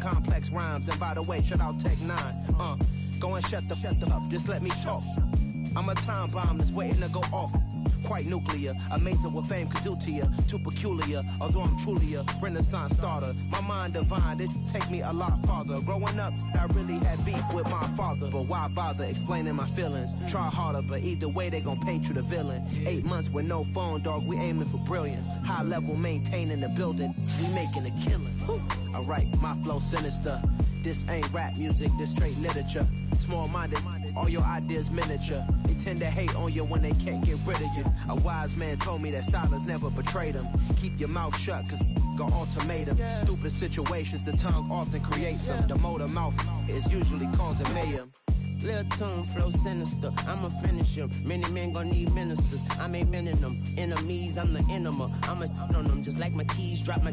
complex rhymes. And by the way, shout out Tech 9. Go and shut the up, just let me talk. I'm a time bomb that's waiting to go off. Quite nuclear, amazing what fame could do to you. Too peculiar, although I'm truly a Renaissance starter. My mind divine, it take me a lot farther. Growing up, I really had beef with my father. But why bother explaining my feelings? Try harder, but either way they gon' paint you the villain. 8 months with no phone, dog, we aiming for brilliance. High level maintaining the building, we making a killing. Alright, my flow sinister. This ain't rap music, this straight literature. Small-minded, all your ideas miniature. They tend to hate on you when they can't get rid of you. A wise man told me that silence never betrayed him. Keep your mouth shut, cause got ultimatums. Stupid situations, the tongue often creates them. The motor mouth is usually causing mayhem. Lil' tune, flow sinister, I'ma finish him. Many men gon' need ministers, I'm a men in them. Enemies, I'm the enema, I'm a on them. Just like my keys, drop my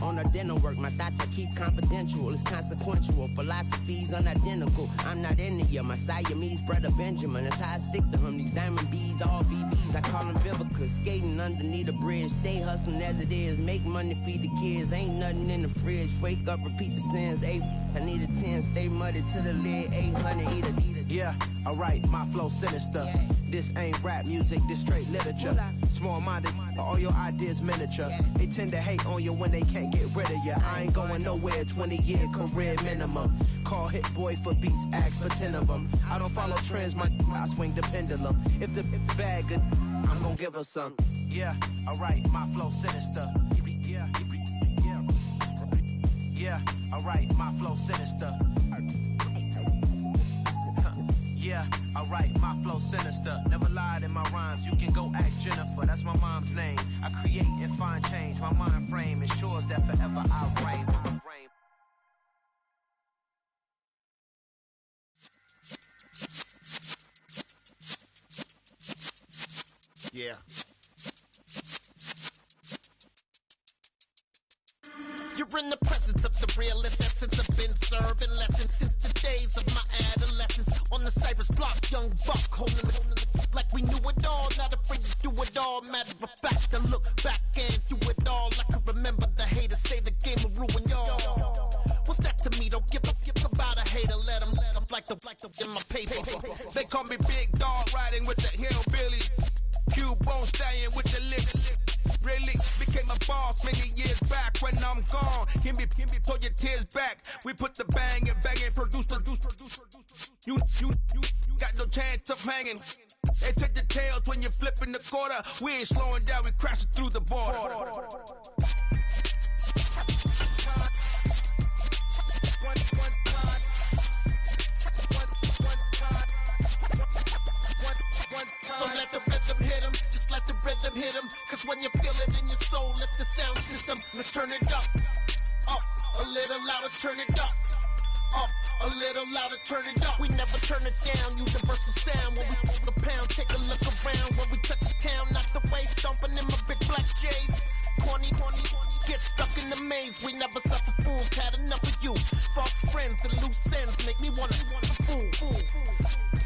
on a dinner work. My thoughts I keep confidential, it's consequential. Philosophies unidentical, I'm not into you. My Siamese brother Benjamin, that's how I stick to him. These diamond bees, all BBs, I call them Vivica. Skating underneath a bridge, stay hustling as it is. Make money, feed the kids, ain't nothing in the fridge. Wake up, repeat the sins, I need a 10, stay muddy to the lid, 800, eat a. Yeah, alright, my flow sinister. This ain't rap music, this straight literature. Small-minded, all your ideas miniature. They tend to hate on you when they can't get rid of you. I ain't going nowhere, 20-year career minimum. Call Hit Boy for beats, ask for 10 of them. I don't follow trends, I swing the pendulum. If the bag good, I'm gonna give her some. Yeah, alright, my flow sinister. Yeah, alright, my flow sinister. Yeah, alright, my flow sinister. Never lied in my rhymes, you can go ask Jennifer. That's my mom's name. I create and find change. My mind frame ensures that forever I reign. Yeah. You're in the presence of the realest essence. I've been serving lessons since the days of my adolescence. On the Cypress block, young buck holding it like we knew it all. Not afraid to do it all. Matter of fact, I look back and do it all. I can remember the haters say the game will ruin y'all. What's that to me? Don't give about a hater. Let them like the in my paper. They call me Big Dog, riding with the hillbilly. Q-Bone stallion with the lip. Really became a boss many years back. When I'm gone, give me, pull your tears back. We put the bang and produce. You got no chance of hanging. They take the tails when you're flipping the quarter. We ain't slowing down, we crashing through the border. So let the rhythm hit him, just let the rhythm hit him. Cause when you feel it in your soul, lift the sound system. Let's turn it up, a little louder, turn it up, a little louder, turn it up. We never turn it down, universal sound. When we move the pound, take a look around. When we touch the town, knock the way, stomping in my big black J's. Corny, get stuck in the maze. We never suffer fools, had enough of you. False friends and loose ends make me wanna fool.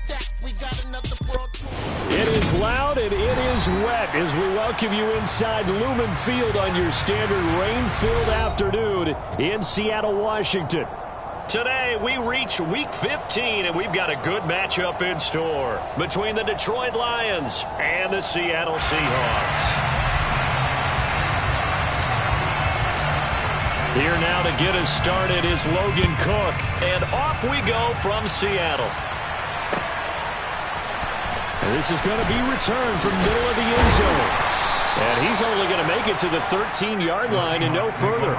That we got another world tour. It is loud and it is wet as we welcome you inside Lumen Field on your standard rain-filled afternoon in Seattle, Washington. Today, we reach Week 15, and we've got a good matchup in store between the Detroit Lions and the Seattle Seahawks. Here now to get us started is Logan Cook, and off we go from Seattle. And this is going to be returned from middle of the end zone. And he's only going to make it to the 13-yard line and no further.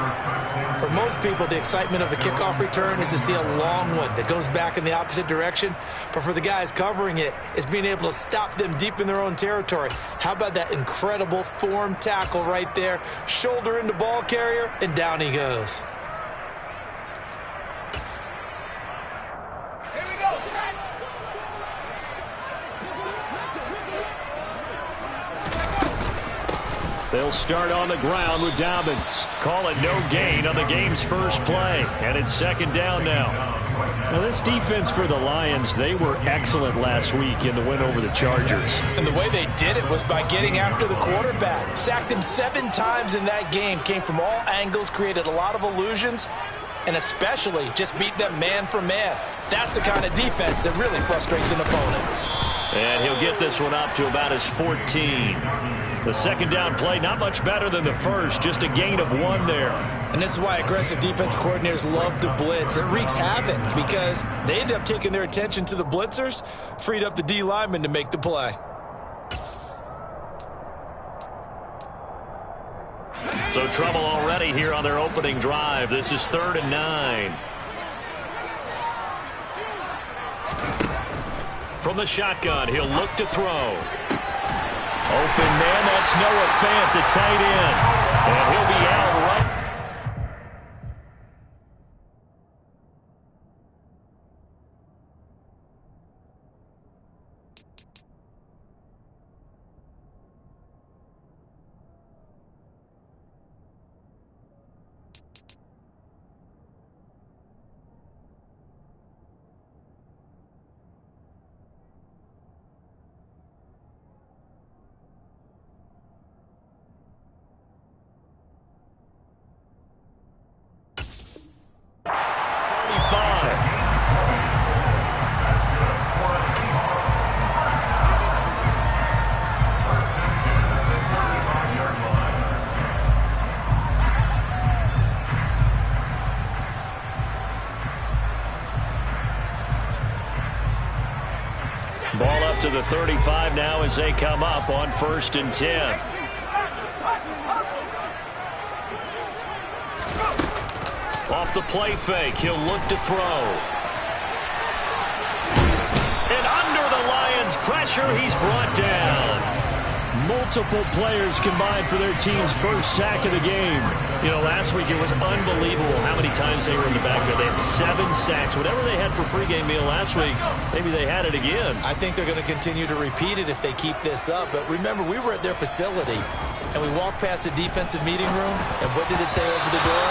For most people, the excitement of a kickoff return is to see a long one that goes back in the opposite direction. But for the guys covering it, it's being able to stop them deep in their own territory. How about that incredible form tackle right there? Shoulder into ball carrier, and down he goes. They'll start on the ground with Dobbins. Call it no gain on the game's first play. And it's second down now. Now this defense for the Lions, they were excellent last week in the win over the Chargers. And the way they did it was by getting after the quarterback. Sacked him 7 times in that game. Came from all angles, created a lot of illusions. and especially just beat them man for man. That's the kind of defense that really frustrates an opponent. And he'll get this one up to about his 14. The second down play, not much better than the first, just a gain of 1 there. And this is why aggressive defensive coordinators love to blitz. It wreaks havoc because they end up taking their attention to the blitzers, freed up the D lineman to make the play. So trouble already here on their opening drive. This is 3rd and 9. From the shotgun, he'll look to throw. Open man, that's Noah Fant, the tight end. And he'll be out right. Ball up to the 35 now as they come up on 1st and 10. Off the play fake, he'll look to throw. And under the Lions' pressure, he's brought down. Multiple players combined for their team's first sack of the game. You know, last week it was unbelievable how many times they were in the backfield. They had 7 sacks. Whatever they had for pregame meal last week, maybe they had it again. I think they're going to continue to repeat it if they keep this up. But remember, we were at their facility, and we walked past the defensive meeting room, and what did it say over the door?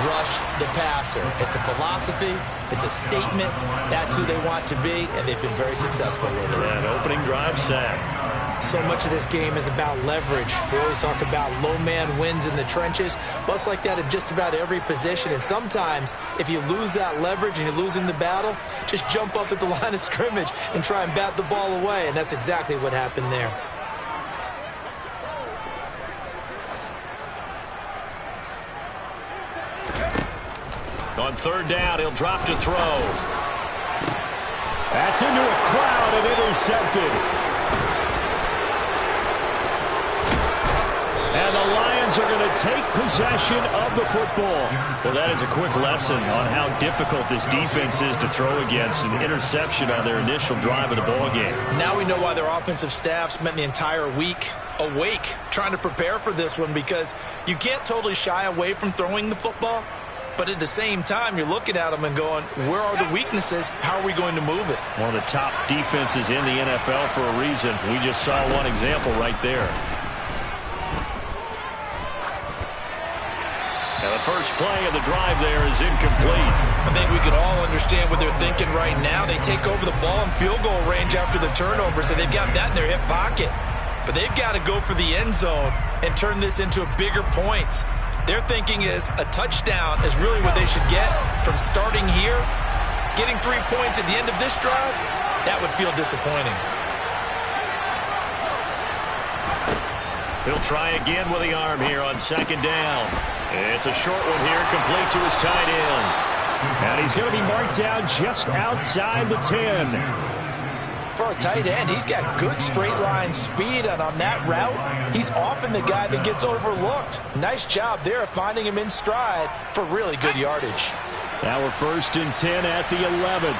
Rush the passer. It's a philosophy. It's a statement. That's who they want to be, and they've been very successful with it. That opening drive sack. So much of this game is about leverage. We always talk about low man wins in the trenches. Well, it's like that in just about every position. And sometimes, if you lose that leverage and you're losing the battle, just jump up at the line of scrimmage and try and bat the ball away. And that's exactly what happened there. On 3rd down, he'll drop to throw. That's into a crowd and intercepted. And the Lions are going to take possession of the football. Well, that is a quick lesson on how difficult this defense is to throw against. An interception on their initial drive of the ball game. Now we know why their offensive staff spent the entire week awake trying to prepare for this one, because you can't totally shy away from throwing the football. But at the same time, you're looking at them and going, where are the weaknesses? How are we going to move it? One of the top defenses in the NFL for a reason. We just saw one example right there. Now the first play of the drive there is incomplete. I think we can all understand what they're thinking right now. They take over the ball in field goal range after the turnover, so they've got that in their hip pocket. But they've got to go for the end zone and turn this into bigger points. Their thinking is a touchdown is really what they should get from starting here. Getting 3 points at the end of this drive, that would feel disappointing. He'll try again with the arm here on 2nd down. It's a short one here, complete to his tight end. And he's going to be marked down just outside the 10. For a tight end, he's got good straight line speed, and on that route, he's often the guy that gets overlooked. Nice job there of finding him in stride for really good yardage. Now we're 1st and 10 at the 11.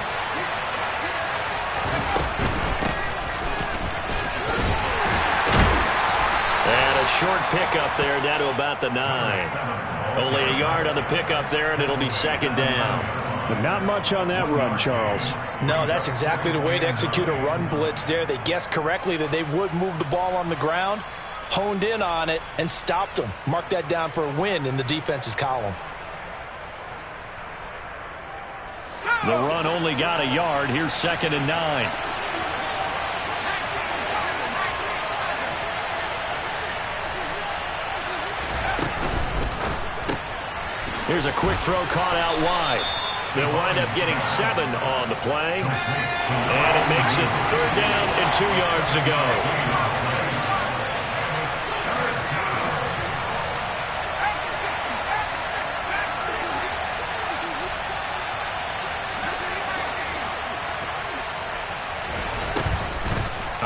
And a short pickup there down to about the 9. Only a yard on the pickup there, and it'll be 2nd down. But not much on that run, Charles. No, that's exactly the way to execute a run blitz there. They guessed correctly that they would move the ball on the ground, honed in on it, and stopped them. Mark that down for a win in the defense's column. The run only got a yard. Here's 2nd and 9. Here's a quick throw caught out wide. They'll wind up getting 7 on the play. And it makes it 3rd down and 2 yards to go.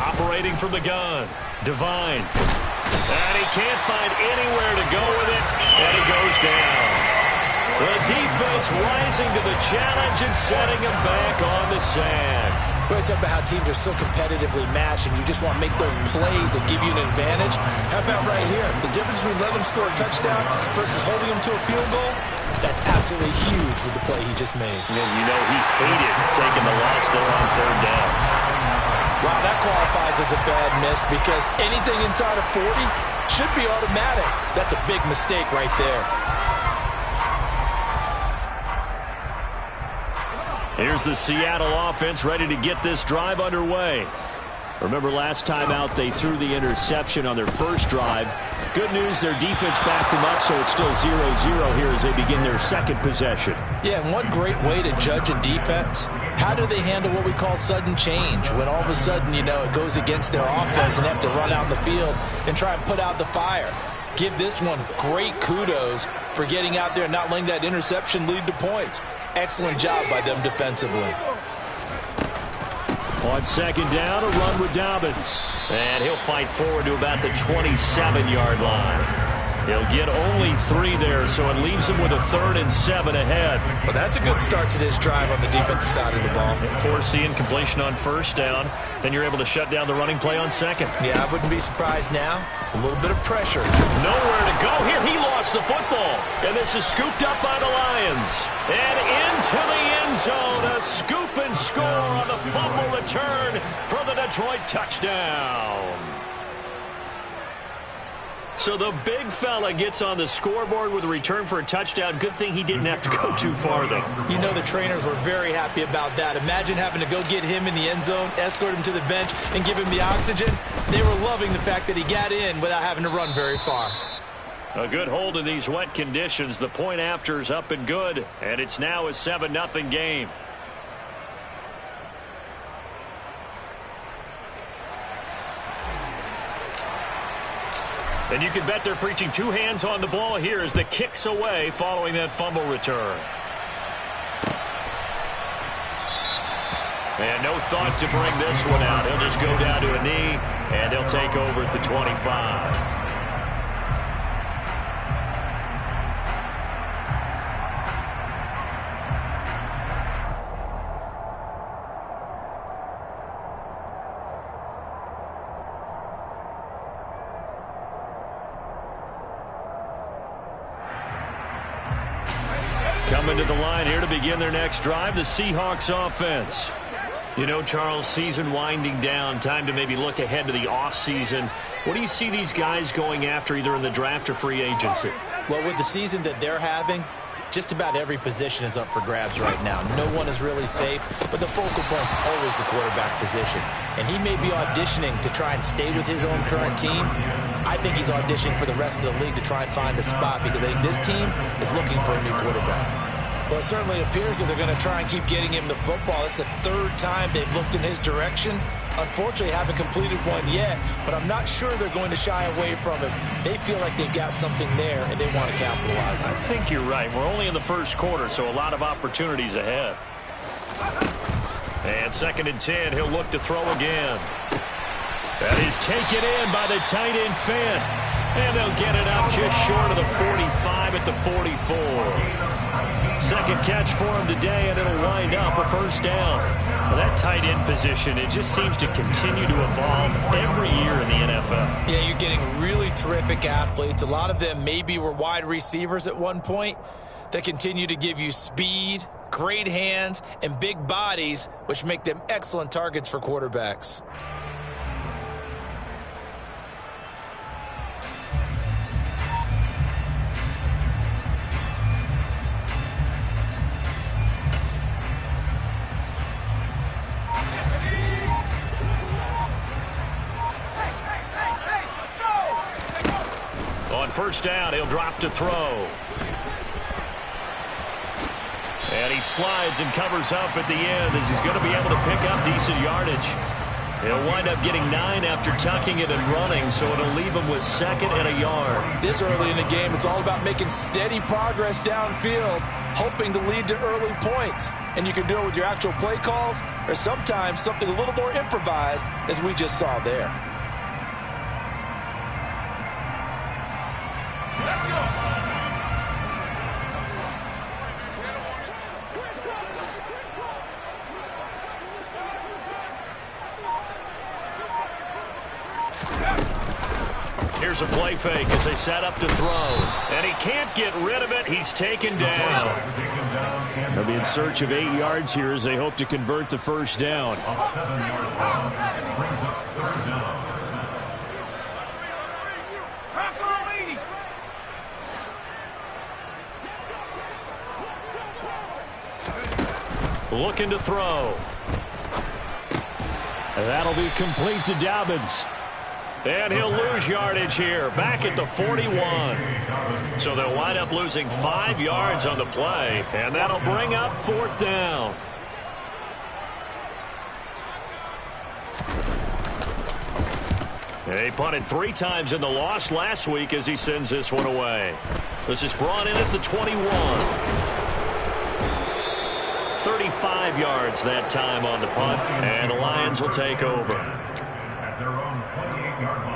Operating from the gun, Devine. And he can't find anywhere to go with it, and he goes down. The defense rising to the challenge and setting him back on the sand. Well, it's about how teams are so competitively matched, and you just want to make those plays that give you an advantage. How about right here? The difference between letting them score a touchdown versus holding them to a field goal, that's absolutely huge with the play he just made. And you know he hated taking the loss there on 3rd down. Wow, that qualifies as a bad miss because anything inside of 40 should be automatic. That's a big mistake right there. Here's the Seattle offense ready to get this drive underway. Remember last time out they threw the interception on their first drive. Good news, their defense backed them up, so it's still 0-0 here as they begin their second possession. Yeah, and one great way to judge a defense, how do they handle what we call sudden change? When all of a sudden, you know, it goes against their offense and they have to run out in the field and try and put out the fire. Give this one great kudos for getting out there and not letting that interception lead to points. Excellent job by them defensively. On 2nd down, a run with Dobbins. And he'll fight forward to about the 27-yard line. He'll get only 3 there, so it leaves him with a 3rd and 7 ahead. Well, that's a good start to this drive on the defensive side of the ball. Force the incompletion on 1st down. Then you're able to shut down the running play on 2nd. Yeah, I wouldn't be surprised now. A little bit of pressure. Nowhere to go. Here he lost the football. And this is scooped up by the Lions. And into the end zone. A scoop and score on the fumble return for the Detroit touchdown. So the big fella gets on the scoreboard with a return for a touchdown. Good thing he didn't have to go too far, though. You know the trainers were very happy about that. Imagine having to go get him in the end zone, escort him to the bench, and give him the oxygen. They were loving the fact that he got in without having to run very far. A good hold in these wet conditions. The point after is up and good, and it's now a 7-0 game. And you can bet they're preaching 2 hands on the ball here as the kick's away following that fumble return. And no thought to bring this one out. He'll just go down to a knee, and he'll take over at the 25. Coming to the line here to begin their next drive, the Seahawks offense. You know, Charles, season winding down, time to maybe look ahead to the offseason. What do you see these guys going after either in the draft or free agency? Well, with the season that they're having, just about every position is up for grabs right now. No one is really safe, but the focal point's always the quarterback position. And he may be auditioning to try and stay with his own current team. I think he's auditioning for the rest of the league to try and find a spot because I think this team is looking for a new quarterback. Well, it certainly appears that they're going to try and keep getting him the football. It's the 3rd time they've looked in his direction. Unfortunately, haven't completed one yet, but I'm not sure they're going to shy away from him. They feel like they've got something there, and they want to capitalize on it. I think you're right. We're only in the 1st quarter, so a lot of opportunities ahead. And 2nd and 10, he'll look to throw again. That is taken in by the tight end Fant. And they'll get it up just short of the 45 at the 44. 2nd catch for him today, and it'll wind up a 1st down. Well, that tight end position, it just seems to continue to evolve every year in the NFL. Yeah, you're getting really terrific athletes. A lot of them maybe were wide receivers at one point that continue to give you speed, great hands, and big bodies, which make them excellent targets for quarterbacks. On 1st down, he'll drop to throw. And he slides and covers up at the end as he's going to be able to pick up decent yardage. He'll wind up getting 9 after tucking it and running, so it'll leave him with 2nd and a yard. This early in the game, it's all about making steady progress downfield, hoping to lead to early points. And you can do it with your actual play calls or sometimes something a little more improvised, as we just saw there. Let's go. Here's a play fake as they set up to throw. And he can't get rid of it. He's taken down. They'll be in search of 8 yards here as they hope to convert the first down. Looking to throw. And that'll be complete to Dobbins. And he'll lose yardage here, back at the 41. So they'll wind up losing 5 yards on the play, and that'll bring up 4th down. He punted 3 times in the loss last week as he sends this one away. This is brought in at the 21. 35 yards that time on the punt, and the Lions will take over. At their own 28-yard line.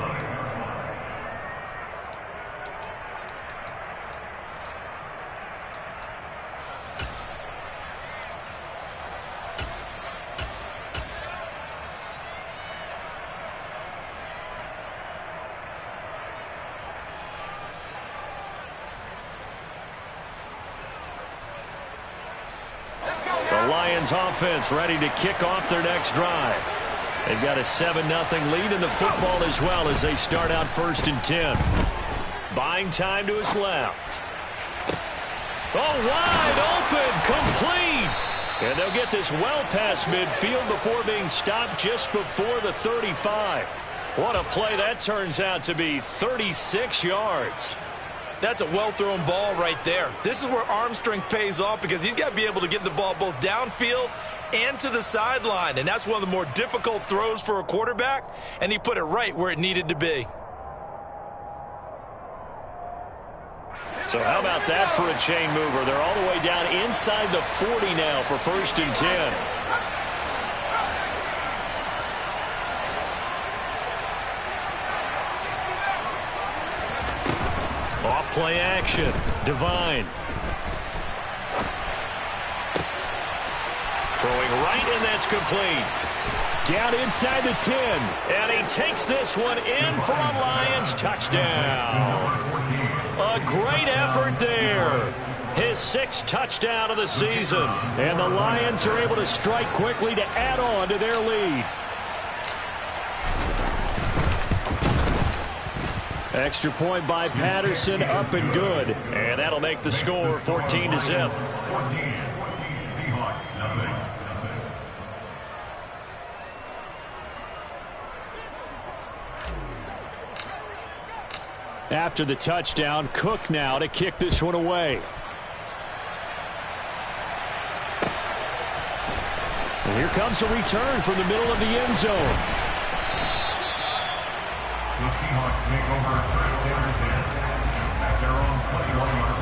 The Lions offense ready to kick off their next drive. They've got a 7-0 lead in the football as well as they start out 1st and 10. Buying time to his left. Oh, wide open, complete. And they'll get this well past midfield before being stopped just before the 35. What a play that turns out to be, 36 yards. That's a well-thrown ball right there. This is where arm strength pays off because he's got to be able to get the ball both downfield and to the sideline, and that's one of the more difficult throws for a quarterback, and he put it right where it needed to be. So how about that for a chain mover? They're all the way down inside the 40 now for 1st and 10. Off play action. Devine. Throwing right, and that's complete. Down inside the 10. And he takes this one in for a Lions touchdown. A great effort there. His 6th touchdown of the season. And the Lions are able to strike quickly to add on to their lead. Extra point by Patterson, up and good. And that'll make the score 14-0. After the touchdown, Cook now to kick this one away. And here comes a return from the middle of the end zone. The Seahawks make over first down at their own 21-yard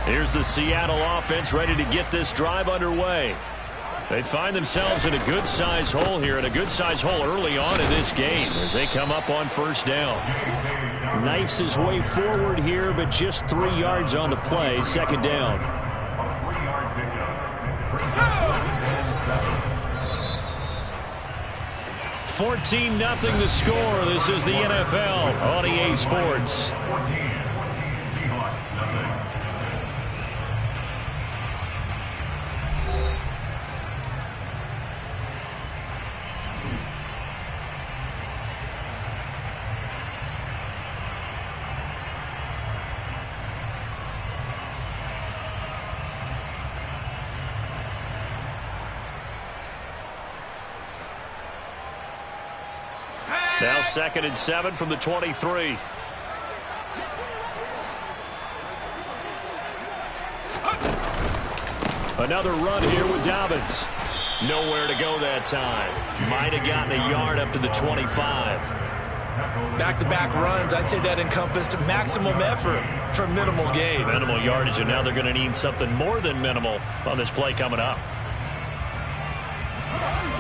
line. Here's the Seattle offense ready to get this drive underway. They find themselves in a good-sized hole here, and a good-sized hole early on in this game as they come up on 1st down. Knifes his way forward here, but just 3 yards on the play, 2nd down. 14-0 the score. This is the NFL on EA Sports. Now 2nd and 7 from the 23. Another run here with Dobbins. Nowhere to go that time. Might have gotten a yard up to the 25. Back-to-back runs, I'd say that encompassed maximum effort for minimal gain. Minimal yardage, and now they're going to need something more than minimal on this play coming up.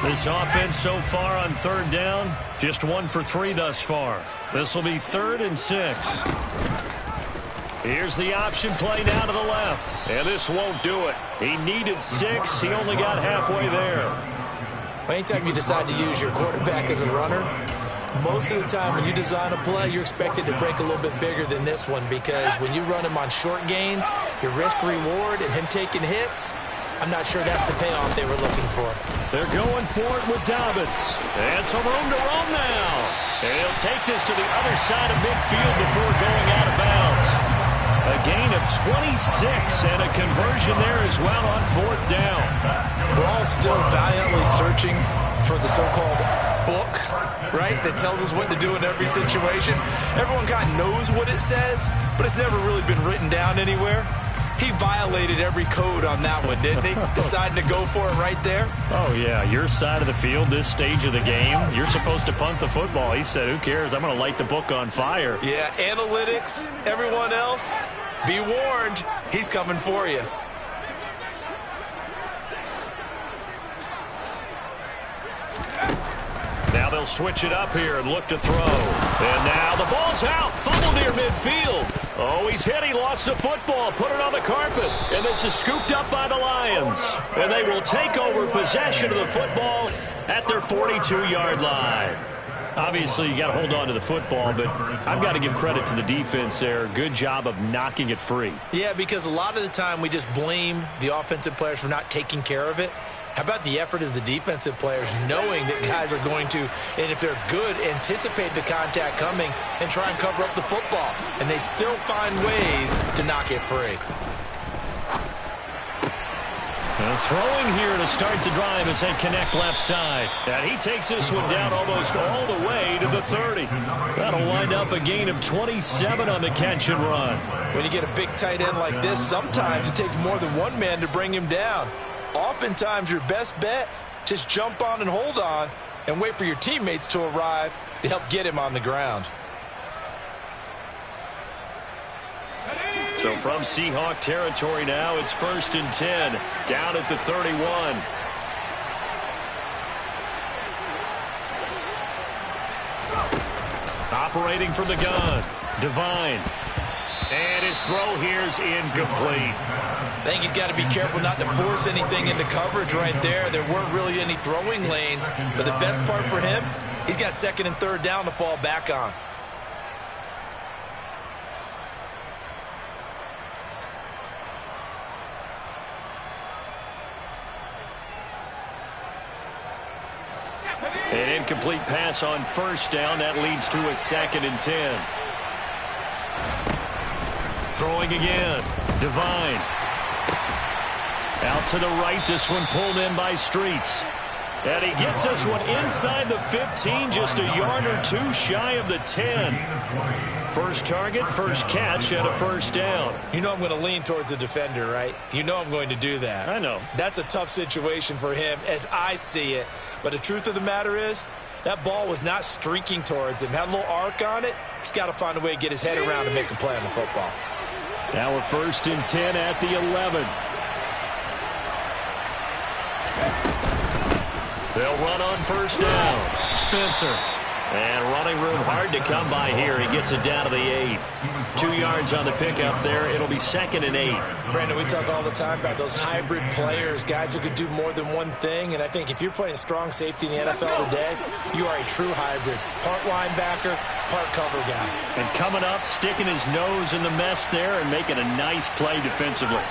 This offense so far on third down, just 1 for 3 thus far. This will be 3rd and 6. Here's the option play now to the left. And this won't do it. He needed 6. He only got halfway there. Anytime you decide to use your quarterback as a runner, most of the time when you design a play, you're expected to break a little bit bigger than this one, because when you run him on short gains, your risk-reward and him taking hits, I'm not sure that's the payoff they were looking for. They're going for it with Dobbins. And some room to roam now. And he'll take this to the other side of midfield before going out of bounds. A gain of 26 and a conversion there as well on 4th down. We're all still valiantly searching for the so-called book, right, that tells us what to do in every situation. Everyone kind of knows what it says, but it's never really been written down anywhere. He violated every code on that one, didn't he? Deciding to go for it right there. Oh, yeah. Your side of the field, this stage of the game, you're supposed to punt the football. He said, who cares? I'm going to light the book on fire. Yeah, analytics, everyone else, be warned. He's coming for you. Now they'll switch it up here and look to throw. And now the ball's out. Fumble near midfield. Oh, he's hit. He lost the football. Put it on the carpet. And this is scooped up by the Lions. And they will take over possession of the football at their 42-yard line. Obviously, you got to hold on to the football, but I've got to give credit to the defense there. Good job of knocking it free. Yeah, because a lot of the time we just blame the offensive players for not taking care of it. How about the effort of the defensive players knowing that guys are going to, and if they're good, anticipate the contact coming and try and cover up the football. And they still find ways to knock it free. And throwing here to start the drive as they connect left side. And he takes this one down almost all the way to the 30. That'll wind up a gain of 27 on the catch and run. When you get a big tight end like this, sometimes it takes more than one man to bring him down. Oftentimes, your best bet, just jump on and hold on and wait for your teammates to arrive to help get him on the ground. So from Seahawk territory now, it's 1st and 10, down at the 31. Operating from the gun, Devine. And his throw here is incomplete. I think he's got to be careful not to force anything into coverage right there. There weren't really any throwing lanes, but the best part for him, he's got 2nd and 3rd down to fall back on. An incomplete pass on 1st down. That leads to a 2nd and 10. Throwing again. Devine. Out to the right. This one pulled in by Streets. And he gets this one inside the 15, just a yard or 2 shy of the 10. First target, first catch, and a 1st down. You know I'm going to lean towards the defender, right? You know I'm going to do that. I know. That's a tough situation for him as I see it. But the truth of the matter is, that ball was not streaking towards him. Had a little arc on it. He's got to find a way to get his head around and make a play on the football. Now a 1st and 10 at the 11. They'll run on 1st down. Spencer. And running room hard to come by here. He gets it down to the 8. 2 yards on the pickup there. It'll be 2nd and 8. Brandon, we talk all the time about those hybrid players, guys who can do more than one thing. And I think if you're playing strong safety in the NFL today, you are a true hybrid. Part linebacker, part cover guy. And coming up, sticking his nose in the mess there and making a nice play defensively.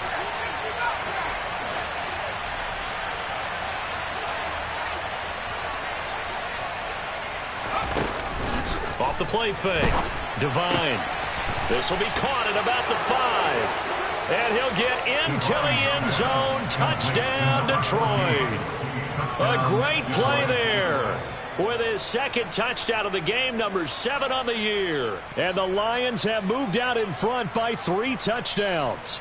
Off the play fake. Devine. This will be caught at about the 5. And he'll get into the end zone. Touchdown, Detroit. A great play there. With his 2nd touchdown of the game, number 7 on the year. And the Lions have moved out in front by 3 touchdowns.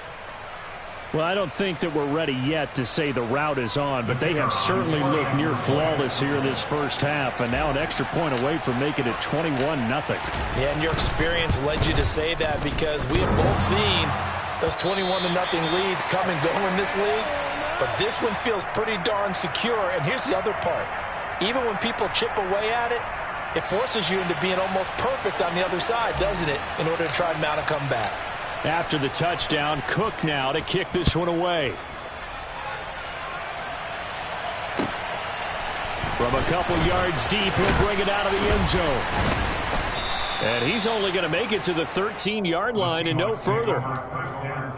Well, I don't think that we're ready yet to say the route is on, but they have certainly looked near flawless here in this first half, and now an extra point away from making it 21-0. Yeah, and your experience led you to say that because we have both seen those 21-0 leads come and go in this league, but this one feels pretty darn secure. And here's the other part. Even when people chip away at it, it forces you into being almost perfect on the other side, doesn't it, in order to try and mount a comeback. After the touchdown, Cook now to kick this one away. From a couple yards deep, he'll bring it out of the end zone. And he's only going to make it to the 13-yard line and no further. At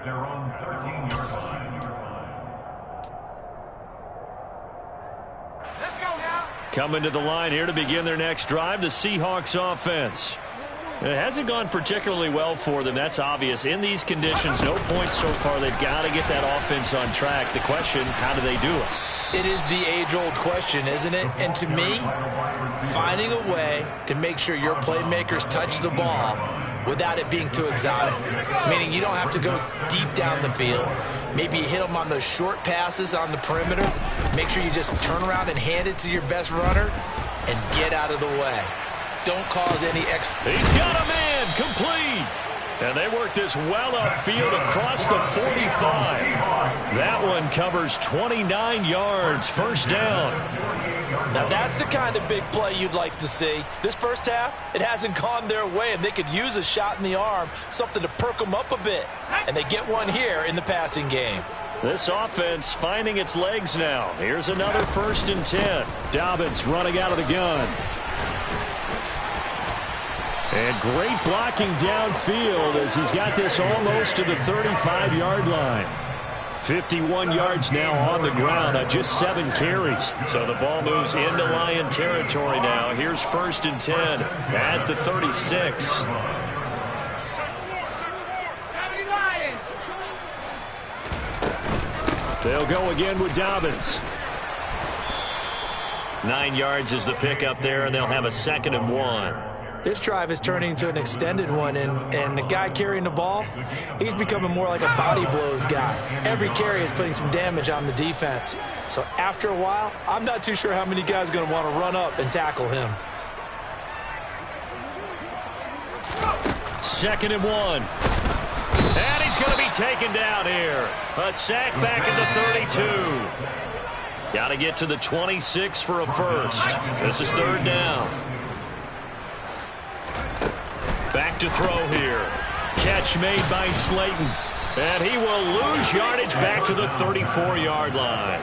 their own 13-yard line. Let's go now. Coming to the line here to begin their next drive, the Seahawks offense. It hasn't gone particularly well for them. That's obvious. In these conditions, no points so far. They've got to get that offense on track. The question, how do they do it? It is the age-old question, isn't it? And to me, finding a way to make sure your playmakers touch the ball without it being too exotic. Meaning you don't have to go deep down the field. Maybe you hit them on those short passes on the perimeter. Make sure you just turn around and hand it to your best runner and get out of the way. Don't cause any extra. He's got a man complete. And they work this well upfield across the 45. That one covers 29 yards. First down. Now that's the kind of big play you'd like to see. This first half, it hasn't gone their way, and they could use a shot in the arm, something to perk them up a bit. And they get one here in the passing game. This offense finding its legs now. Here's another 1st and 10. Dobbins running out of the gun. And great blocking downfield as he's got this almost to the 35-yard line. 51 yards now on the ground on just 7 carries. So the ball moves into Lion territory now. Here's 1st and 10 at the 36. They'll go again with Dobbins. 9 yards is the pickup there, and they'll have a 2nd and 1. This drive is turning into an extended one, and the guy carrying the ball, he's becoming more like a body blows guy. Every carry is putting some damage on the defense. So after a while, I'm not too sure how many guys are going to want to run up and tackle him. 2nd and 1. And he's going to be taken down here. A sack back at the 32. Got to get to the 26 for a first. This is 3rd down. Back to throw here. Catch made by Slayton. And he will lose yardage back to the 34-yard line.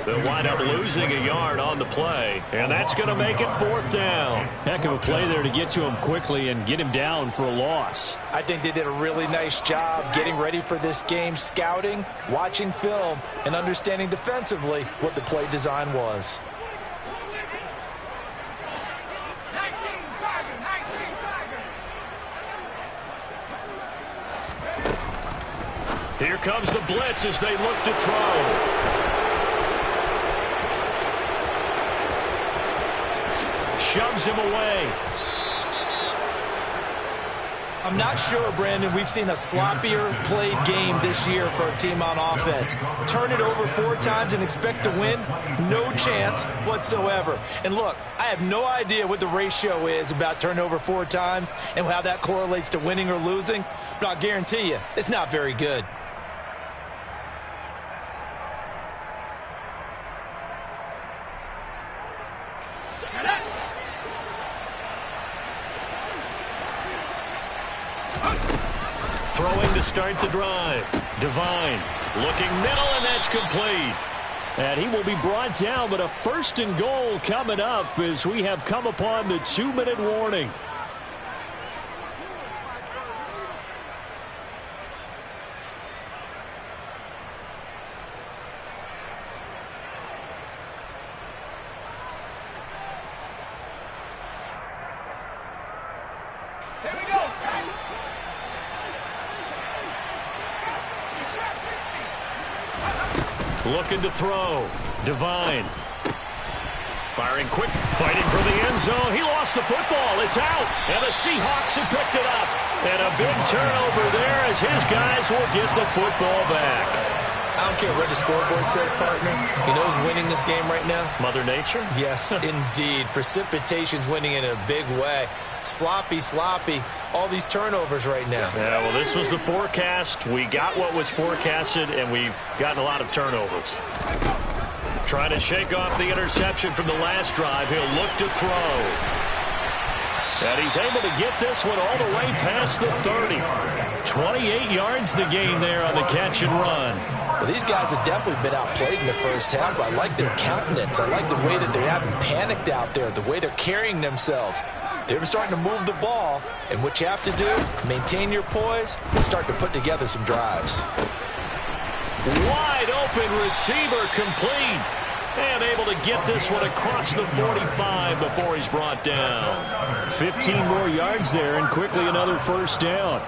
They'll wind up losing a yard on the play. And that's going to make it 4th down. Heck of a play there to get to him quickly and get him down for a loss. I think they did a really nice job getting ready for this game, scouting, watching film, and understanding defensively what the play design was. Here comes the blitz as they look to throw. Shoves him away. I'm not sure, Brandon, we've seen a sloppier played game this year for a team on offense. Turn it over 4 times and expect to win? No chance whatsoever. And look, I have no idea what the ratio is about turning over 4 times and how that correlates to winning or losing, but I'll guarantee you, it's not very good. Throwing to start the drive. Devine looking middle, and that's complete. And he will be brought down, but a 1st and goal coming up as we have come upon the 2-minute warning. Here we go, Looking to throw. Devine. Firing quick. Fighting for the end zone. He lost the football. It's out. And the Seahawks have picked it up. And a big turnover there as his guys will get the football back. I don't care what the scoreboard says, partner. You know who's winning this game right now? Mother Nature? Yes, indeed. Precipitation's winning in a big way. Sloppy. All these turnovers right now. Yeah, well, this was the forecast. We got what was forecasted, and we've gotten a lot of turnovers. Trying to shake off the interception from the last drive. He'll look to throw. And he's able to get this one all the way past the 30. 28 yards the gain there on the catch and run. Well, these guys have definitely been outplayed in the first half. I like their countenance. I like the way that they haven't panicked out there, the way they're carrying themselves. They're starting to move the ball, and what you have to do, maintain your poise and start to put together some drives. Wide open receiver complete. And able to get this one across the 45 before he's brought down. 15 more yards there and quickly another first down.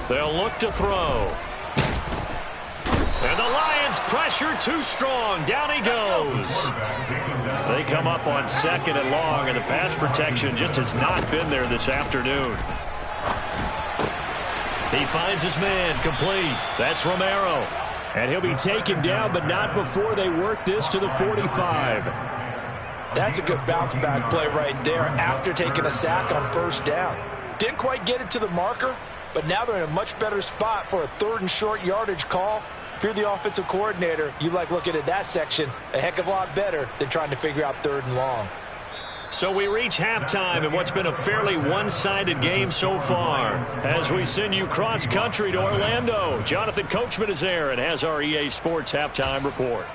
They'll look to throw. And the Lions pressure too strong. Down he goes. They come up on 2nd and long, and the pass protection just has not been there this afternoon. He finds his man complete. That's Romero. And he'll be taken down, but not before they work this to the 45. That's a good bounce back play right there after taking a sack on first down. Didn't quite get it to the marker, but now they're in a much better spot for a 3rd and short yardage call. If you're the offensive coordinator, you like looking at that section a heck of a lot better than trying to figure out 3rd and long. So we reach halftime in what's been a fairly one-sided game so far. As we send you cross-country to Orlando, Jonathan Coachman is there and has our EA Sports halftime report.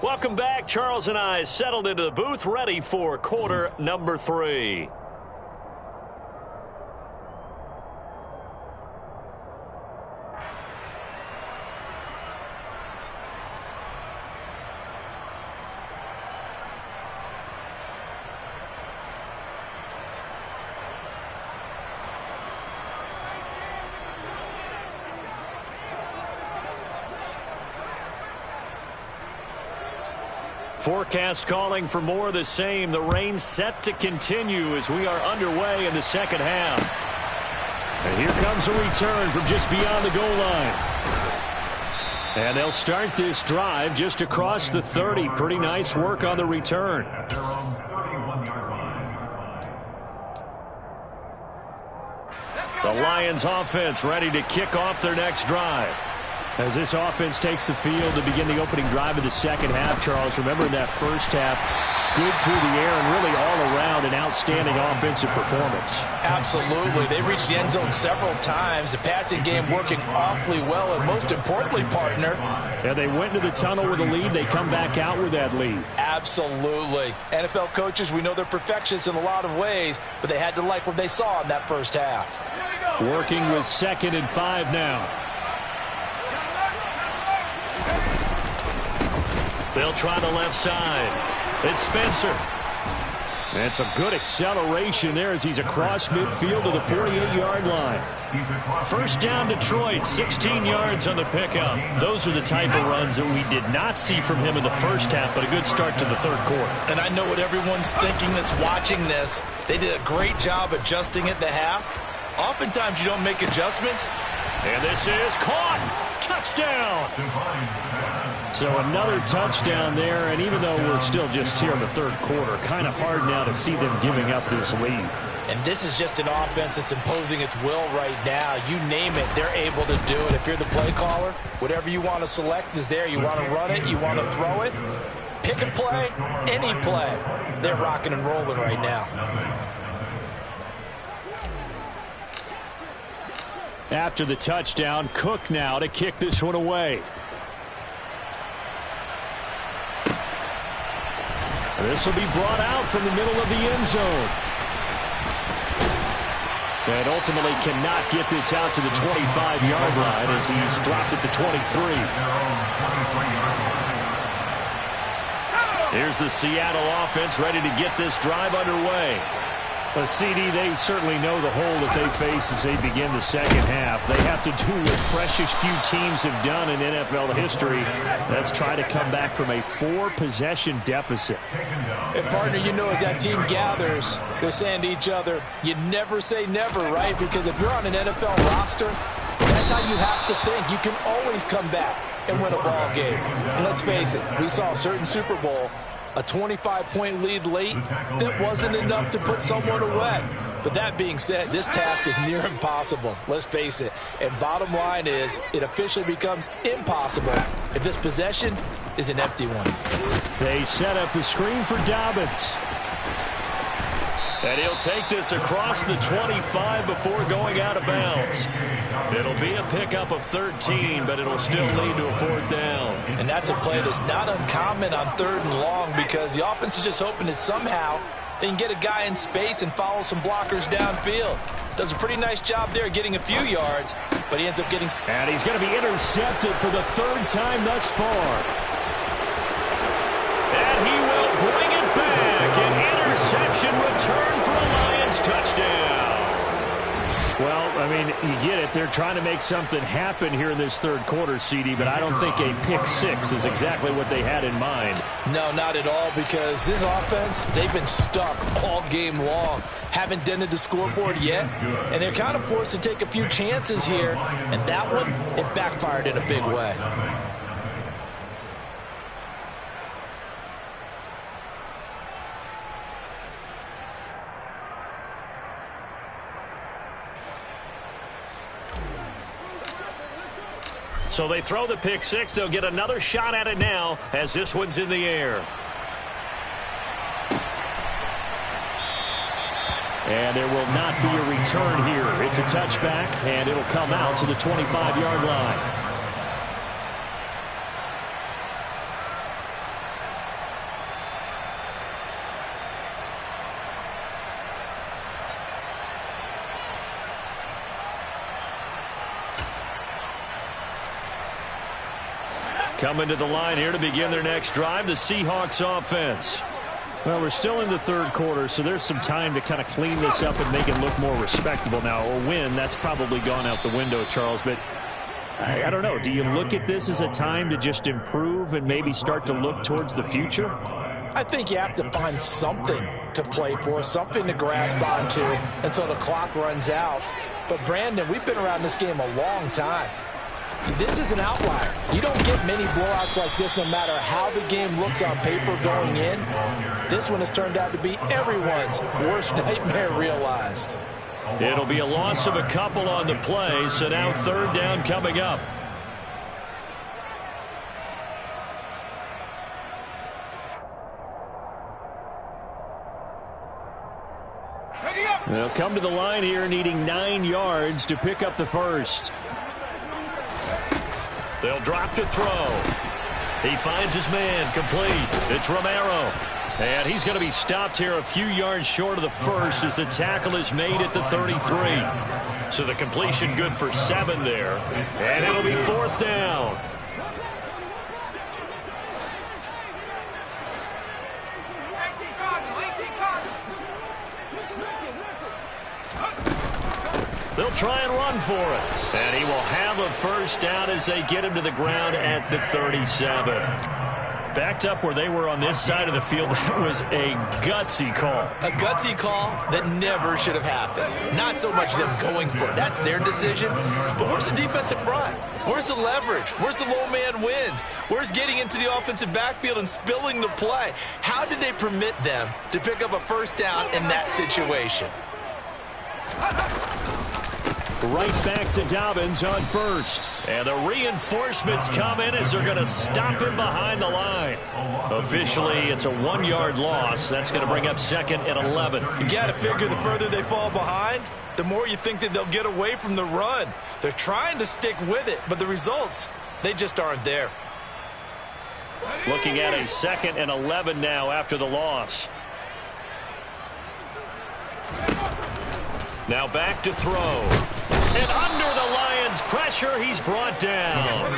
Welcome back. Charles and I settled into the booth, ready for quarter number 3. Forecast calling for more of the same. The rain set to continue as we are underway in the second half. And here comes a return from just beyond the goal line. And they'll start this drive just across the 30. Pretty nice work on the return. The Lions offense ready to kick off their next drive. As this offense takes the field to begin the opening drive of the second half, Charles, remember in that first half, good through the air and really all around an outstanding offensive performance. Absolutely. They reached the end zone several times. The passing game working awfully well, and most importantly, partner. Yeah, they went into the tunnel with a lead. They come back out with that lead. Absolutely. NFL coaches, we know they're perfectionists in a lot of ways, but they had to like what they saw in that first half. Working with 2nd and 5 now. They'll try the left side. It's Spencer. And some good acceleration there as he's across midfield to the 48-yard line. First down Detroit, 16 yards on the pickup. Those are the type of runs that we did not see from him in the first half, but a good start to the third quarter. And I know what everyone's thinking that's watching this. They did a great job adjusting at the half. Oftentimes you don't make adjustments. And this is caught. Touchdown. So another touchdown there, and even though we're still just here in the third quarter, kind of hard now to see them giving up this lead. And this is just an offense that's imposing its will right now. You name it, they're able to do it. If you're the play caller, whatever you want to select is there. You want to run it, you want to throw it, pick a play, any play. They're rocking and rolling right now. After the touchdown, Cook now to kick this one away. This will be brought out from the middle of the end zone. And ultimately cannot get this out to the 25-yard line as he's dropped at the 23. Here's the Seattle offense ready to get this drive underway. CD, they certainly know the hole that they face as they begin the second half. They have to do what precious few teams have done in NFL history. That's try to come back from a 4-possession deficit. And, partner, you know, as that team gathers, they're saying to each other, you never say never, right? Because if you're on an NFL roster, that's how you have to think. You can always come back and win a ball game. And let's face it, we saw a certain Super Bowl, a 25-point lead late that wasn't enough to put someone away. But that being said, this task is near impossible. Let's face it. And bottom line is, it officially becomes impossible if this possession is an empty one. They set up the screen for Dobbins. And he'll take this across the 25 before going out of bounds. It'll be a pickup of 13, but it'll still lead to a 4th down. And that's a play that's not uncommon on 3rd and long, because the offense is just hoping that somehow they can get a guy in space and follow some blockers downfield. Does a pretty nice job there getting a few yards, but he ends up getting... And he's going to be intercepted for the 3rd time thus far. And he will bring it back. An interception return for a Lions touchdown. Well, I mean, you get it. They're trying to make something happen here in this 3rd quarter, CD, but I don't think a pick 6 is exactly what they had in mind. No, not at all, because this offense, they've been stuck all game long. Haven't dented the scoreboard yet, and they're kind of forced to take a few chances here, and that one, it backfired in a big way. So they throw the pick 6. They'll get another shot at it now as this one's in the air. And there will not be a return here. It's a touchback, and it'll come out to the 25-yard line. Coming to the line here to begin their next drive, the Seahawks offense. Well, we're still in the 3rd quarter, so there's some time to kind of clean this up and make it look more respectable now. A win, that's probably gone out the window, Charles, but I don't know. Do you look at this as a time to just improve and maybe start to look towards the future? I think you have to find something to play for, something to grasp onto until the clock runs out. But, Brandon, we've been around this game a long time. This is an outlier. You don't get many blowouts like this no matter how the game looks on paper going in. This one has turned out to be everyone's worst nightmare realized. It'll be a loss of a couple on the play, so now 3rd down coming up. They'll come to the line here needing 9 yards to pick up the 1st. They'll drop to throw. He finds his man complete. It's Romero. And he's going to be stopped here a few yards short of the 1st as the tackle is made at the 33. So the completion good for 7 there. And it'll be 4th down. They'll try and run for it. And he will have a 1st down as they get him to the ground at the 37. Backed up where they were on this side of the field. That was a gutsy call. A gutsy call that never should have happened. Not so much them going for it. That's their decision. But where's the defensive front? Where's the leverage? Where's the low man wins? Where's getting into the offensive backfield and spilling the play? How did they permit them to pick up a 1st down in that situation? Right back to Dobbins on 1st. And the reinforcements come in as they're going to stop him behind the line. Officially, it's a 1-yard loss. That's going to bring up 2nd and 11. You got to figure the further they fall behind, the more you think that they'll get away from the run. They're trying to stick with it, but the results, they just aren't there. Looking at a 2nd and 11 now after the loss. Now back to throw. And under the Lions' pressure, he's brought down.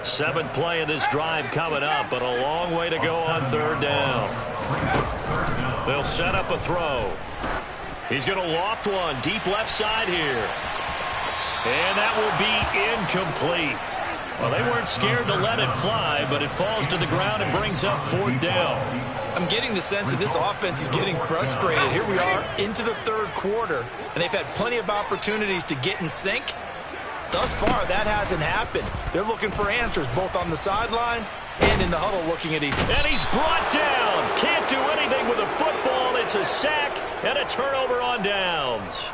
7th play of this drive coming up, but a long way to go on 3rd down. They'll set up a throw. He's going to loft one deep left side here. And that will be incomplete. Well, they weren't scared to let it fly, but it falls to the ground and brings up 4th down. I'm getting the sense that this offense is getting frustrated. Here we are into the 3rd quarter, and they've had plenty of opportunities to get in sync. Thus far, that hasn't happened. They're looking for answers both on the sidelines and in the huddle looking at each other. And he's brought down. Can't do anything with a football. It's a sack and a turnover on downs.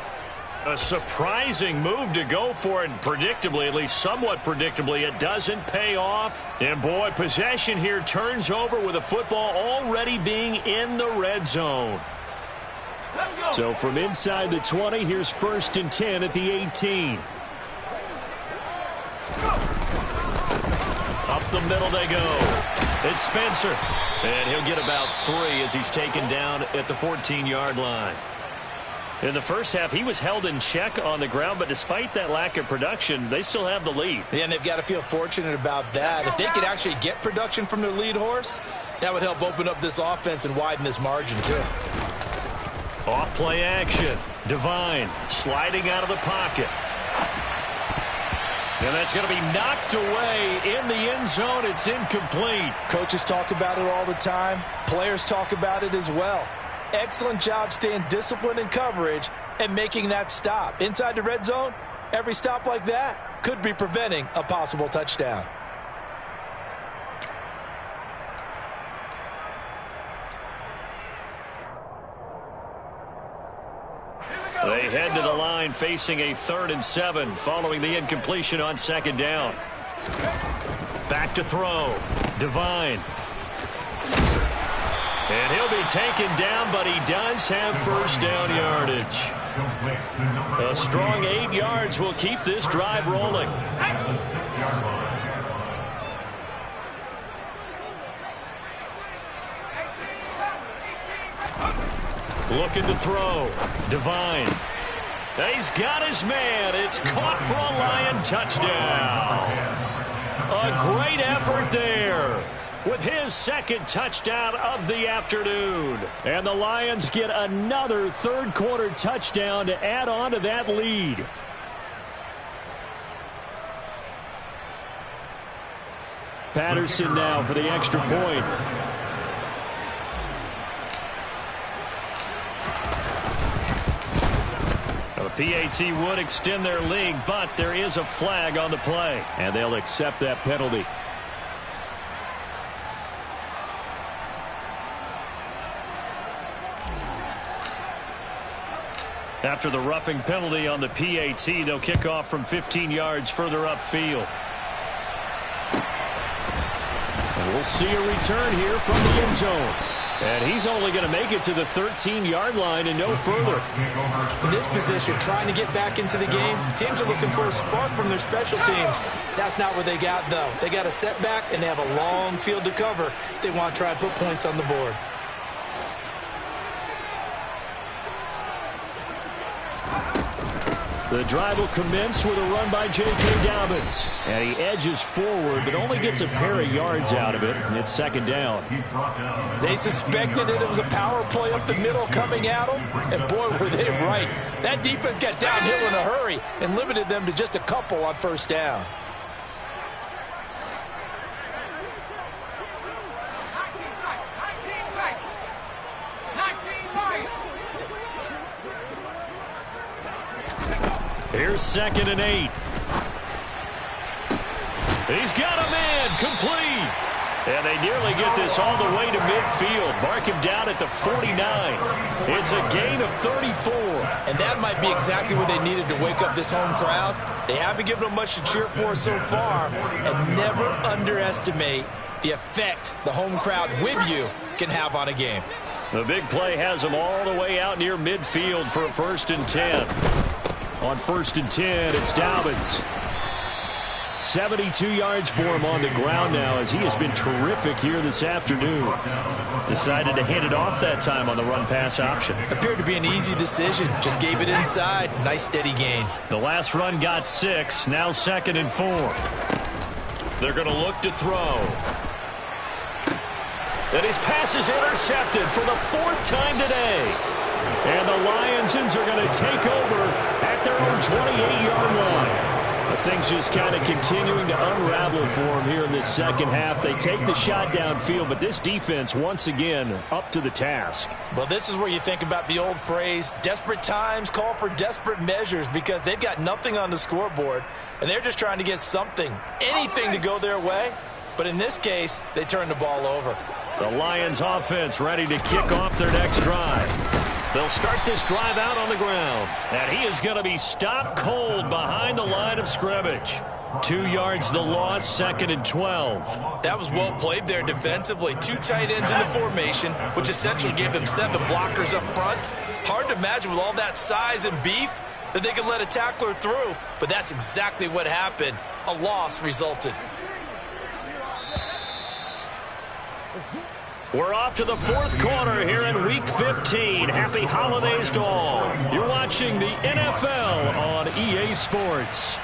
A surprising move to go for it, and predictably, at least somewhat predictably, it doesn't pay off. And boy, possession here turns over with a football already being in the red zone. So from inside the 20, here's 1st and 10 at the 18. Up the middle they go. It's Spencer. And he'll get about 3 as he's taken down at the 14-yard line. In the first half, he was held in check on the ground, but despite that lack of production, they still have the lead. Yeah, and they've got to feel fortunate about that. If they could actually get production from their lead horse, that would help open up this offense and widen this margin, too. Off play action. Devine sliding out of the pocket. And that's going to be knocked away in the end zone. It's incomplete. Coaches talk about it all the time. Players talk about it as well. Excellent job staying disciplined in coverage and making that stop. Inside the red zone, every stop like that could be preventing a possible touchdown. They head to the line facing a 3rd and 7 following the incompletion on 2nd down. Back to throw. Devine. And he'll be taken down, but he does have 1st down yardage. A strong 8 yards will keep this drive rolling. Looking to throw. Devine. He's got his man. It's caught for a Lion touchdown. A great effort there with his 2nd touchdown of the afternoon. And the Lions get another 3rd quarter touchdown to add on to that lead. Patterson now for the extra point. PAT would extend their lead, but there is a flag on the play, and they'll accept that penalty. After the roughing penalty on the PAT, they'll kick off from 15 yards further upfield. And we'll see a return here from the end zone. And he's only going to make it to the 13-yard line and no further. In this position, trying to get back into the game, teams are looking for a spark from their special teams. That's not what they got, though. They got a setback, and they have a long field to cover if they want to try and put points on the board. The drive will commence with a run by J.K. Dobbins. And he edges forward, but only gets a pair of yards out of it. And it's 2nd down. They suspected it was a power play up the middle coming at them. And boy, were they right. That defense got downhill in a hurry and limited them to just a couple on 1st down. Here's 2nd and 8. He's got a man complete. And they nearly get this all the way to midfield. Mark him down at the 49. It's a gain of 34. And that might be exactly what they needed to wake up this home crowd. They haven't given them much to cheer for so far. And never underestimate the effect the home crowd with you can have on a game. The big play has them all the way out near midfield for a 1st and 10. On 1st and 10, it's Dobbins. 72 yards for him on the ground now as he has been terrific here this afternoon. Decided to hand it off that time on the run-pass option. Appeared to be an easy decision. Just gave it inside. Nice steady gain. The last run got 6. Now 2nd and 4. They're going to look to throw. And his pass is intercepted for the 4th time today. And the Lions are going to take over at their own 28-yard line. Things just kind of continuing to unravel for them here in this second half. They take the shot downfield, but this defense, once again, up to the task. Well, this is where you think about the old phrase, desperate times call for desperate measures, because they've got nothing on the scoreboard, and they're just trying to get something, anything to go their way. But in this case, they turn the ball over. The Lions offense ready to kick off their next drive. They'll start this drive out on the ground. And he is going to be stopped cold behind the line of scrimmage. 2 yards the loss, 2nd and 12. That was well played there defensively. 2 tight ends in the formation, which essentially gave them 7 blockers up front. Hard to imagine with all that size and beef that they could let a tackler through. But that's exactly what happened. A loss resulted. We're off to the 4th quarter here in Week 15. Happy holidays to all. You're watching the NFL on EA Sports.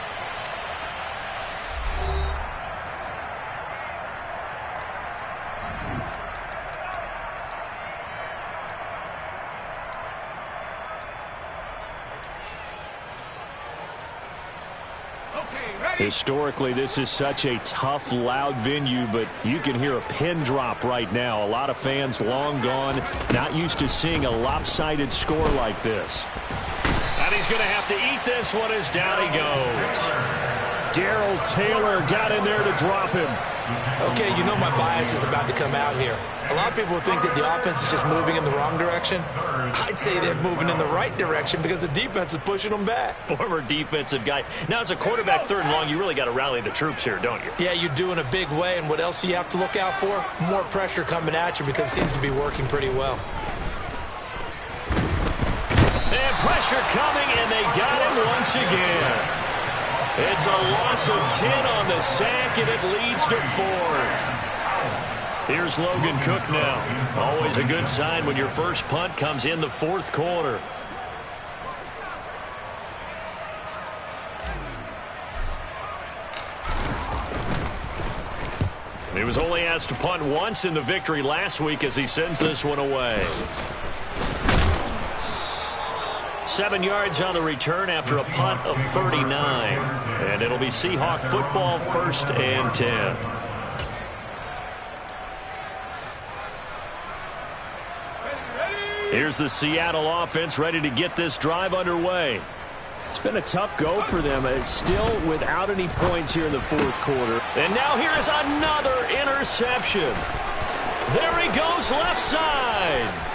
Historically, this is such a tough, loud venue, but you can hear a pin drop right now. A lot of fans long gone, not used to seeing a lopsided score like this. And he's going to have to eat this one as down he goes. Darrell Taylor got in there to drop him. Okay, you know my bias is about to come out here. A lot of people think that the offense is just moving in the wrong direction. I'd say they're moving in the right direction because the defense is pushing them back. Former defensive guy. Now, as a quarterback 3rd and long, you really got to rally the troops here, don't you? Yeah, you do in a big way. And what else do you have to look out for? More pressure coming at you because it seems to be working pretty well. And pressure coming, and they got him once again. It's a loss of 10 on the sack, and it leads to 4th. Here's Logan Cook now. Always a good sign when your first punt comes in the 4th quarter. He was only asked to punt once in the victory last week as he sends this one away. 7 yards on the return after a punt of 39. And it'll be Seahawk football, 1st and 10. Here's the Seattle offense ready to get this drive underway. It's been a tough go for them. It's still without any points here in the 4th quarter. And now here is another interception. There he goes left side.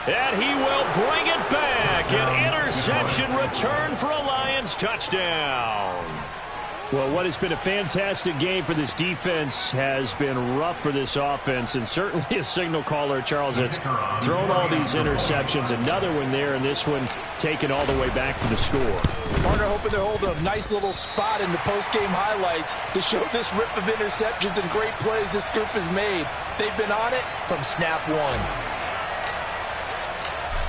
And he will bring it back. An interception return for a Lions touchdown. Well, what has been a fantastic game for this defense has been rough for this offense, and certainly a signal caller, Charles, that's thrown all these interceptions. Another one there, and this one taken all the way back for the score. Partner hoping they're holding a nice little spot in the post-game highlights to show this rip of interceptions and great plays this group has made. They've been on it from snap 1.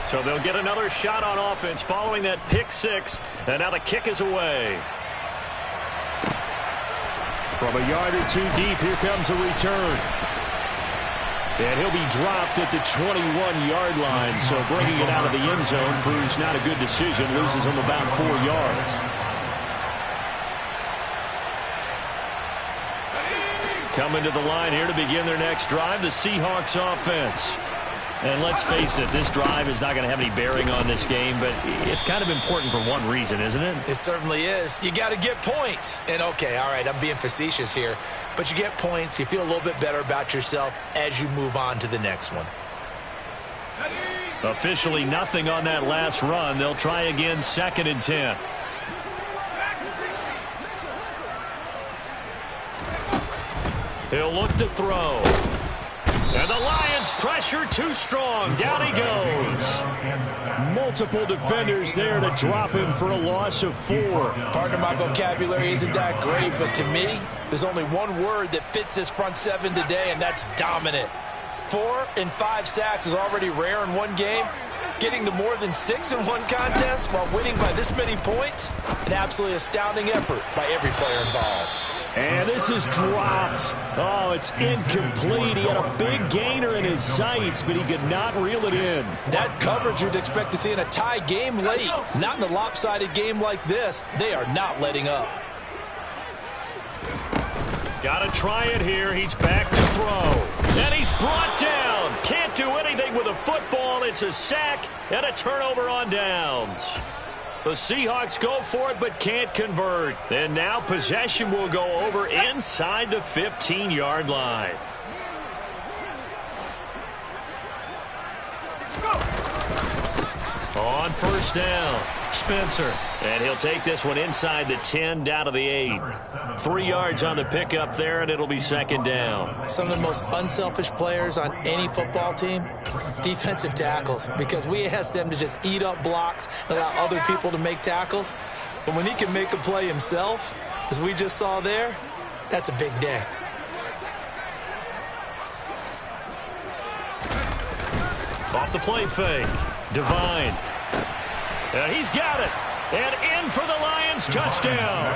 So they'll get another shot on offense following that pick 6, and now the kick is away. From a yard or 2 deep, here comes a return. And he'll be dropped at the 21-yard line, so bringing it out of the end zone proves not a good decision, loses him about 4 yards. Coming to the line here to begin their next drive, the Seahawks offense. And let's face it, this drive is not going to have any bearing on this game, but it's kind of important for one reason, isn't it? It certainly is. You got to get points. And, okay, all right, I'm being facetious here, but you get points, you feel a little bit better about yourself as you move on to the next one. Officially nothing on that last run. They'll try again, 2nd and 10. He'll look to throw. And the Lions pressure too strong. Down he goes. Multiple defenders there to drop him for a loss of 4. Partner, my vocabulary isn't that great, but to me, there's only one word that fits this front 7 today, and that's dominant. 4 and 5 sacks is already rare in one game. Getting to more than 6 in one contest while winning by this many points, an absolutely astounding effort by every player involved. And this This is dropped. Oh, it's incomplete. He had a big gainer in his sights, but he could not reel it in. That's coverage you'd expect to see in a tie game late. Not in a lopsided game like this. They are not letting up. Got to try it here. He's back to throw. And he's brought down. Can't do anything with a football. It's a sack and a turnover on downs. The Seahawks go for it but can't convert. And now possession will go over inside the 15-yard line. On first down, Spencer. And he'll take this one inside the 10, down to the 8. 3 yards on the pickup there, and it'll be second down. Some of the most unselfish players on any football team, defensive tackles, because we ask them to just eat up blocks and allow other people to make tackles. But when he can make a play himself, as we just saw there, that's a big day. Off the play fake. Devine. And he's got it. And in for the Lions. Touchdown.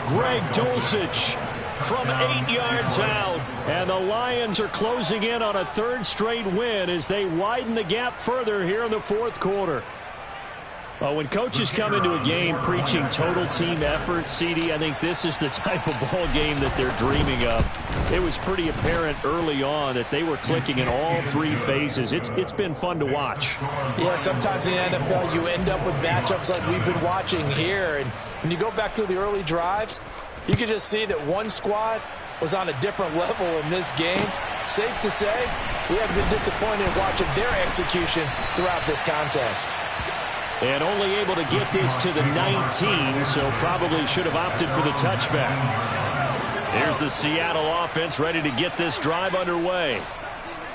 Greg Dulcich from 8 yards out. And the Lions are closing in on a third straight win as they widen the gap further here in the fourth quarter. When coaches come into a game preaching total team effort, CD, I think this is the type of ball game that they're dreaming of. It was pretty apparent early on that they were clicking in all 3 phases. It's been fun to watch. Yeah, sometimes in the NFL you end up with matchups like we've been watching here. And when you go back through the early drives, you can just see that one squad was on a different level in this game. Safe to say, we have been disappointed watching their execution throughout this contest. And only able to get this to the 19, so probably should have opted for the touchback. Here's the Seattle offense ready to get this drive underway.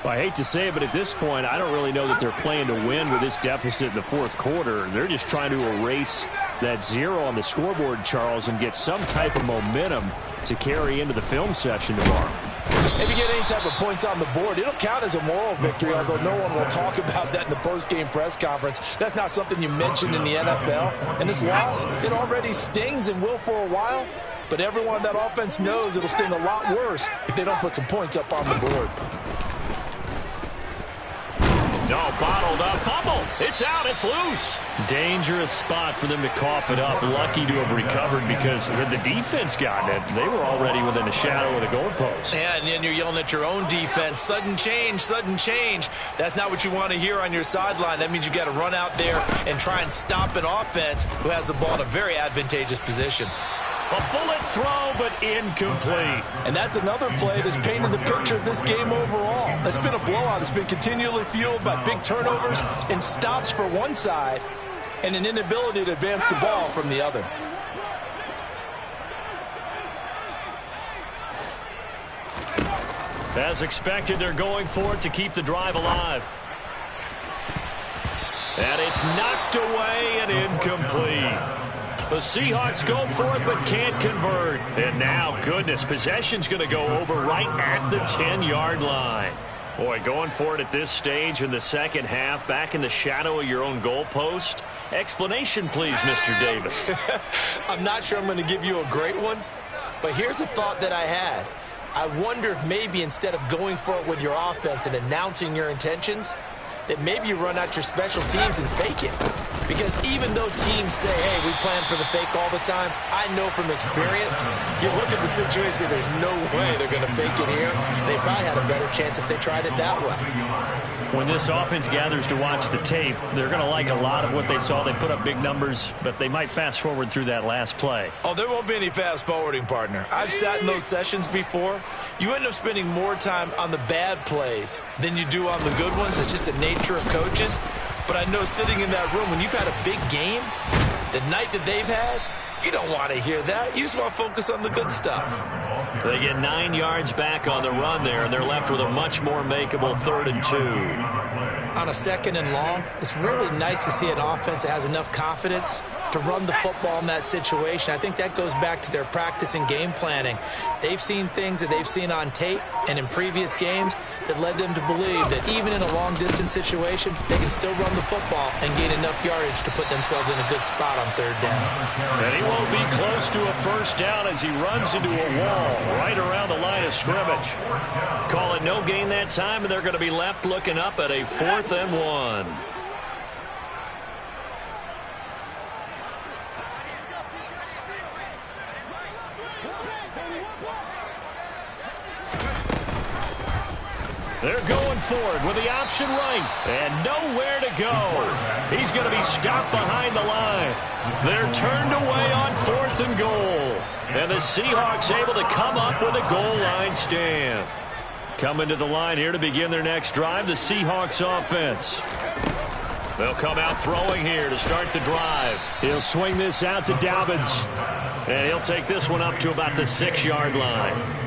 Well, I hate to say it, but at this point, I don't really know that they're playing to win with this deficit in the fourth quarter. They're just trying to erase that 0 on the scoreboard, Charles, and get some type of momentum to carry into the film session tomorrow. If you get any type of points on the board, it'll count as a moral victory, although no one will talk about that in the post-game press conference. That's not something you mentioned in the NFL. And this loss, it already stings and will for a while, but everyone on that offense knows it'll sting a lot worse if they don't put some points up on the board. No, bottled up. Fumble. It's out. It's loose. Dangerous spot for them to cough it up. Lucky to have recovered because had the defense gotten it, they were already within the shadow of the goalpost. Yeah, and then you're yelling at your own defense. Sudden change, sudden change. That's not what you want to hear on your sideline. That means you got to run out there and try and stop an offense who has the ball in a very advantageous position. A bullet throw, but incomplete. And that's another play that's painted the picture of this game overall. It's been a blowout. It's been continually fueled by big turnovers and stops for one side and an inability to advance the ball from the other. As expected, they're going for it to keep the drive alive. And it's knocked away and incomplete. The Seahawks go for it but can't convert. And now, goodness, possession's going to go over right at the 10-yard line. Boy, going for it at this stage in the second half, back in the shadow of your own goalpost. Explanation, please, Mr. Davis. I'm not sure I'm going to give you a great one, but here's a thought that I had. I wonder if maybe instead of going for it with your offense and announcing your intentions, that maybe you run out your special teams and fake it. Because even though teams say, hey, we plan for the fake all the time, I know from experience, you look at the situation, there's no way they're going to fake it here. They probably had a better chance if they tried it that way. When this offense gathers to watch the tape, they're going to like a lot of what they saw. They put up big numbers, but they might fast forward through that last play. Oh, there won't be any fast forwarding, partner. I've sat in those sessions before. You end up spending more time on the bad plays than you do on the good ones. It's just the nature of coaches. But I know sitting in that room, when you've had a big game, the night that they've had, you don't want to hear that. You just want to focus on the good stuff. They get 9 yards back on the run there, and they're left with a much more makeable 3rd and 2. On a 2nd and long, it's really nice to see an offense that has enough confidence to run the football in that situation. I think that goes back to their practice and game planning. They've seen things that they've seen on tape and in previous games that led them to believe that even in a long-distance situation, they can still run the football and gain enough yardage to put themselves in a good spot on third down. And he won't be close to a first down as he runs into a wall right around the line of scrimmage. Call it no gain that time, and they're going to be left looking up at a 4th and 1. They're going forward with the option right and nowhere to go. He's going to be stopped behind the line. They're turned away on 4th and goal. And the Seahawks able to come up with a goal line stand. Coming to the line here to begin their next drive, the Seahawks offense. They'll come out throwing here to start the drive. He'll swing this out to Dobbins. And he'll take this one up to about the 6-yard line.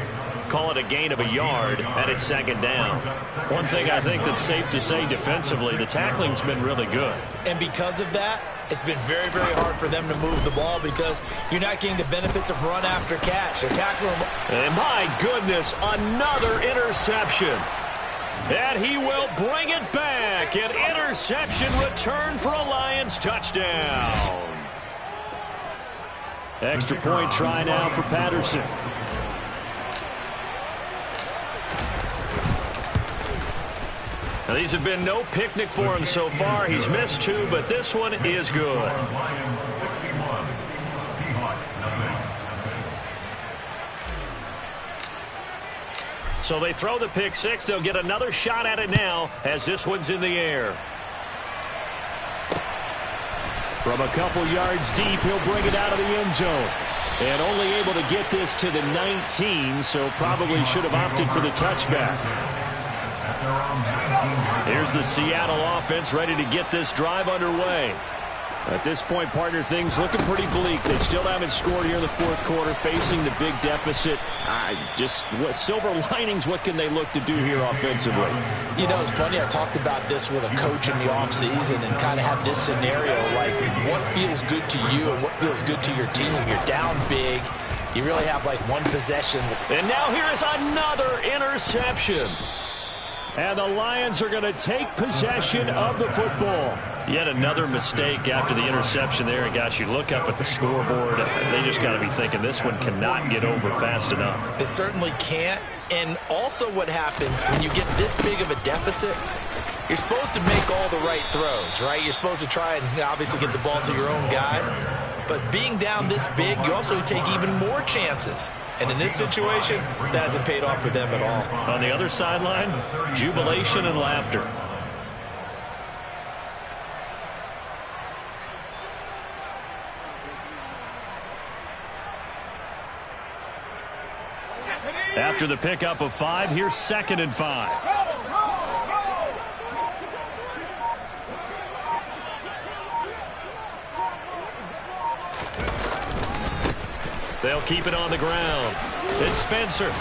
Call it a gain of a yard, and it's 2nd down. One thing I think that's safe to say defensively, the tackling's been really good. And because of that, it's been very, very hard for them to move the ball because you're not getting the benefits of run after catch. They're tackling. And my goodness, another interception. And he will bring it back. An interception return for a Lions touchdown. Extra point try now for Patterson. Now, these have been no picnic for him so far. He's missed 2, but this one is good. So they throw the pick 6. They'll get another shot at it now as this one's in the air. From a couple yards deep, he'll bring it out of the end zone. And only able to get this to the 19, so probably should have opted for the touchback. Here's the Seattle offense ready to get this drive underway. At this point, partner, things looking pretty bleak. They still haven't scored here in the 4th quarter, facing the big deficit. What silver linings, what can they look to do here offensively? You know, it's funny, I talked about this with a coach in the offseason and kind of had this scenario, like what feels good to you and what feels good to your team. You're down big. You really have like one possession. And now here is another interception. And the Lions are going to take possession of the football. Yet another mistake after the interception there. And, gosh, you look up at the scoreboard, they just got to be thinking this one cannot get over fast enough. It certainly can't. And also what happens when you get this big of a deficit, you're supposed to make all the right throws, right? You're supposed to try and obviously get the ball to your own guys. But being down this big, you also take even more chances. And in this situation, that hasn't paid off for them at all. On the other sideline, jubilation and laughter. After the pickup of 5, here's 2nd and 5. They'll keep it on the ground. It's Spencer.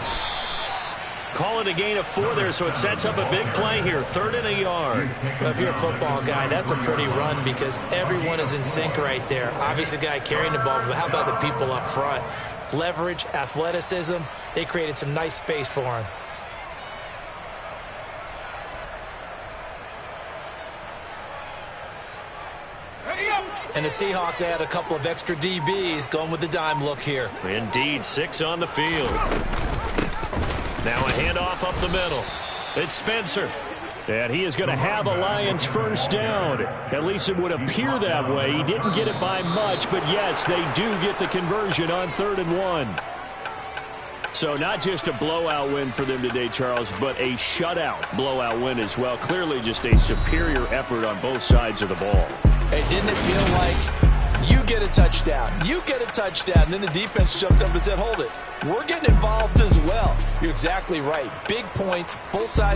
Call it a gain of 4 there, so it sets up a big play here. 3rd and a yard. Well, if you're a football guy, that's a pretty run because everyone is in sync right there. Obviously, the guy carrying the ball, but how about the people up front? Leverage, athleticism, they created some nice space for him. And the Seahawks add a couple of extra DBs going with the dime look here. Indeed, 6 on the field. Now a handoff up the middle. It's Spencer. And he is going to have a Lions first down. At least it would appear that way. He didn't get it by much, but yes, they do get the conversion on 3rd and 1. So not just a blowout win for them today, Charles, but a shutout blowout win as well. Clearly just a superior effort on both sides of the ball. Hey, didn't it feel like you get a touchdown, you get a touchdown, and then the defense jumped up and said, hold it. We're getting involved as well. You're exactly right. Big points, both sides.